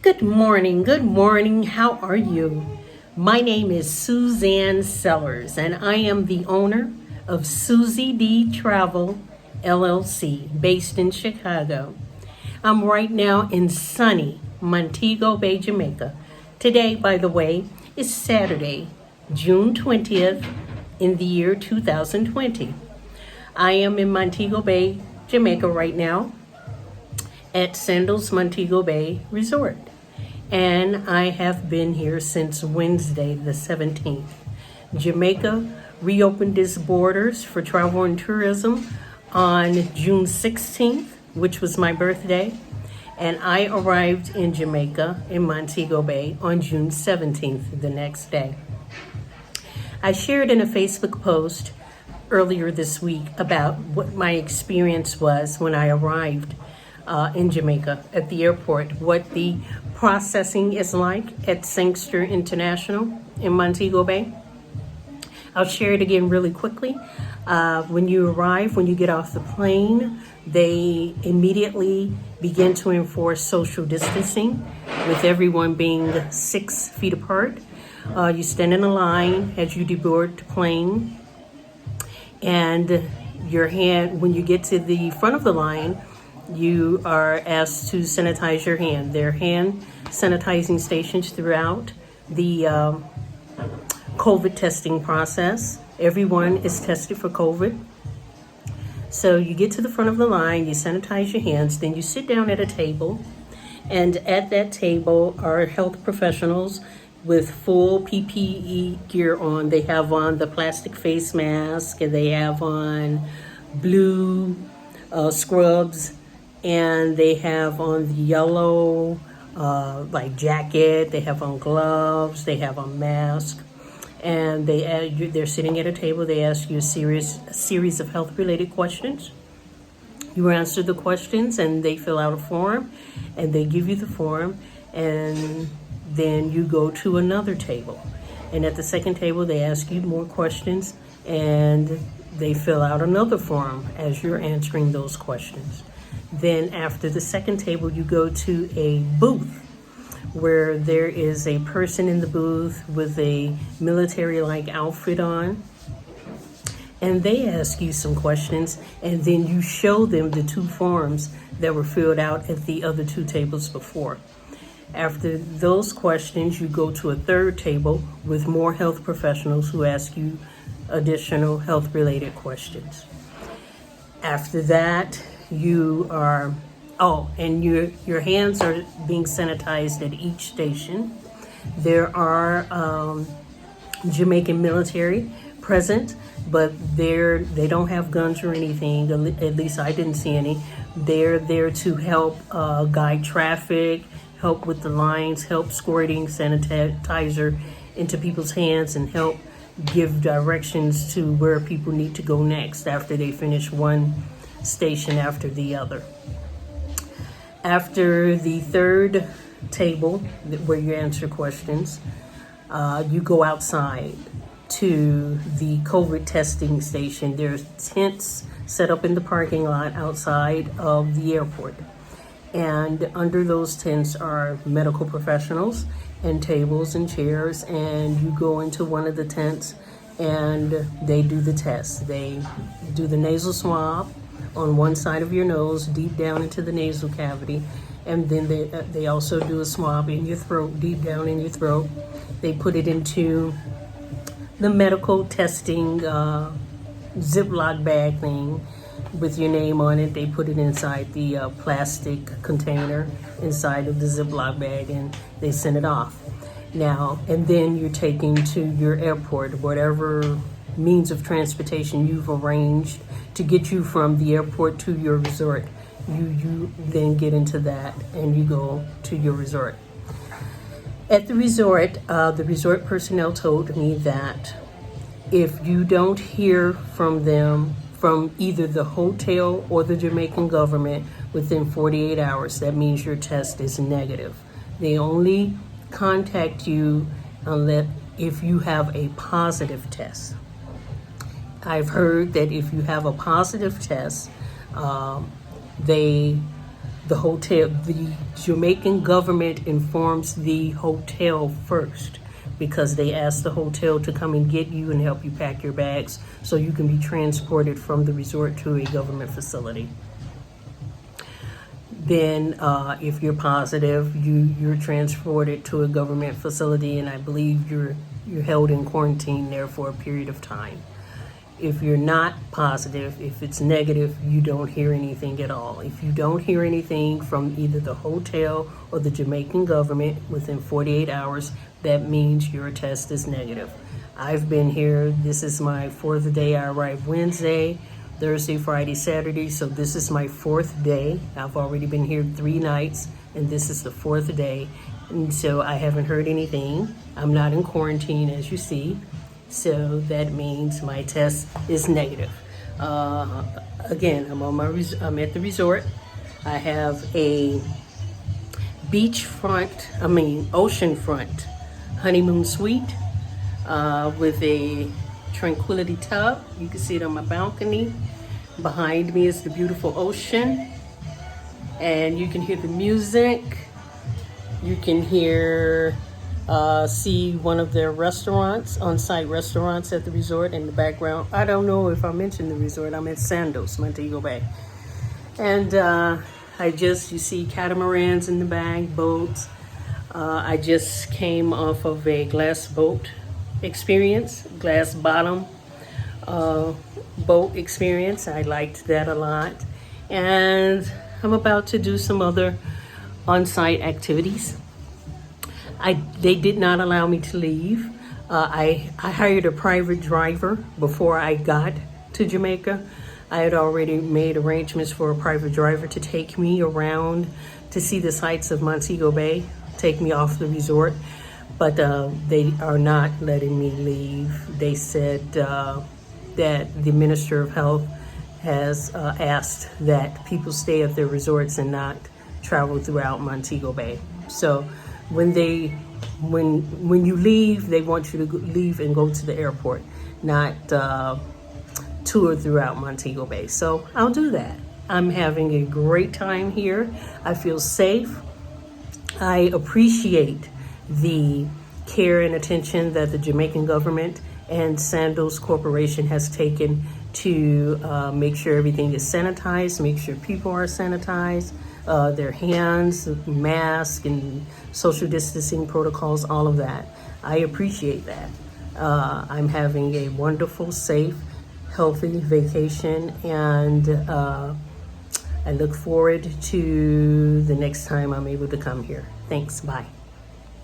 Good morning, how are you? My name is Suzanne Sellers, and I am the owner of SuzyDee Travel, LLC, based in Chicago. I'm right now in sunny Montego Bay, Jamaica. Today, by the way, is Saturday, June 20th, in the year 2020. I am in Montego Bay, Jamaica right now at Sandals Montego Bay Resort. And I have been here since Wednesday, the 17th. Jamaica reopened its borders for travel and tourism on June 16th, which was my birthday. And I arrived in Jamaica, in Montego Bay, on June 17th, the next day. I shared in a Facebook post earlier this week about what my experience was when I arrived in Jamaica at the airport, what the processing is like at Sangster International in Montego Bay. I'll share it again really quickly. When you arrive, when you get off the plane, they immediately begin to enforce social distancing with everyone being 6 feet apart. You stand in a line as you deboard the plane, and your hand, when you get to the front of the line, you are asked to sanitize your hand. There are hand sanitizing stations throughout the COVID testing process. Everyone is tested for COVID. So you get to the front of the line, you sanitize your hands, then you sit down at a table, and at that table are health professionals with full PPE gear on. They have on the plastic face mask, and they have on blue scrubs, and they have on the yellow jacket, they have on gloves, they have on mask, and they're sitting at a table. They ask you a series of health-related questions. You answer the questions, and they fill out a form, and they give you the form, and then you go to another table. And at the second table, they ask you more questions, and they fill out another form as you're answering those questions. Then after the second table, you go to a booth where there is a person in the booth with a military-like outfit on, and they ask you some questions, and then you show them the 2 forms that were filled out at the other 2 tables before. After those questions, you go to a third table with more health professionals who ask you additional health-related questions. After that, your hands are being sanitized at each station. There are Jamaican military present, but they don't have guns or anything. At least I didn't see any. They're there to help guide traffic, help with the lines, help squirting sanitizer into people's hands, and help give directions to where people need to go next after they finish one station after the other. After the third table where you answer questions, you go outside to the COVID testing station. There's tents set up in the parking lot outside of the airport. And under those tents are medical professionals and tables and chairs, and you go into one of the tents and they do the test. They do the nasal swab on one side of your nose, deep down into the nasal cavity, and then they also do a swab in your throat, deep down in your throat. They put it into the medical testing Ziploc bag thing with your name on it. They put it inside the plastic container inside of the Ziploc bag, and they send it off. Now, and then you're taken to your airport, whatever means of transportation you've arranged to get you from the airport to your resort. You then get into that and you go to your resort. At the resort personnel told me that if you don't hear from them, from either the hotel or the Jamaican government within 48 hours, that means your test is negative. They only contact you if you have a positive test. I've heard that if you have a positive test, they the Jamaican government informs the hotel first, because they ask the hotel to come and get you and help you pack your bags so you can be transported from the resort to a government facility. Then if you're positive, you're transported to a government facility, and I believe you're held in quarantine there for a period of time. If you're not positive, if it's negative, you don't hear anything at all. If you don't hear anything from either the hotel or the Jamaican government within 48 hours, that means your test is negative. I've been here, this is my 4th day. I arrived Wednesday, Thursday, Friday, Saturday, so this is my 4th day. I've already been here 3 nights, and this is the 4th day, and so I haven't heard anything. I'm not in quarantine, as you see, so that means my test is negative. Again, I'm at the resort. I have a oceanfront honeymoon suite with a tranquility tub. You can see it on my balcony. Behind me is the beautiful ocean, and you can hear the music. You can see one of their restaurants, on-site restaurants at the resort in the background. I don't know if I mentioned the resort. I'm at Sandals Montego Bay, and you see catamarans in the back, boats. I just came off of a glass bottom boat experience. I liked that a lot, and I'm about to do some other on-site activities. They did not allow me to leave. I hired a private driver before I got to Jamaica. I had already made arrangements for a private driver to take me around to see the sights of Montego Bay, take me off the resort, but they are not letting me leave. They said that the Minister of Health has asked that people stay at their resorts and not travel throughout Montego Bay. So when you leave, they want you to leave and go to the airport, not tour throughout Montego Bay. So I'll do that. I'm having a great time here. I feel safe. I appreciate the care and attention that the Jamaican government and Sandals Corporation has taken to make sure everything is sanitized, make sure people are sanitized, their hands, masks, and social distancing protocols, all of that. I appreciate that. I'm having a wonderful, safe, healthy vacation, and I look forward to the next time I'm able to come here. Thanks, bye.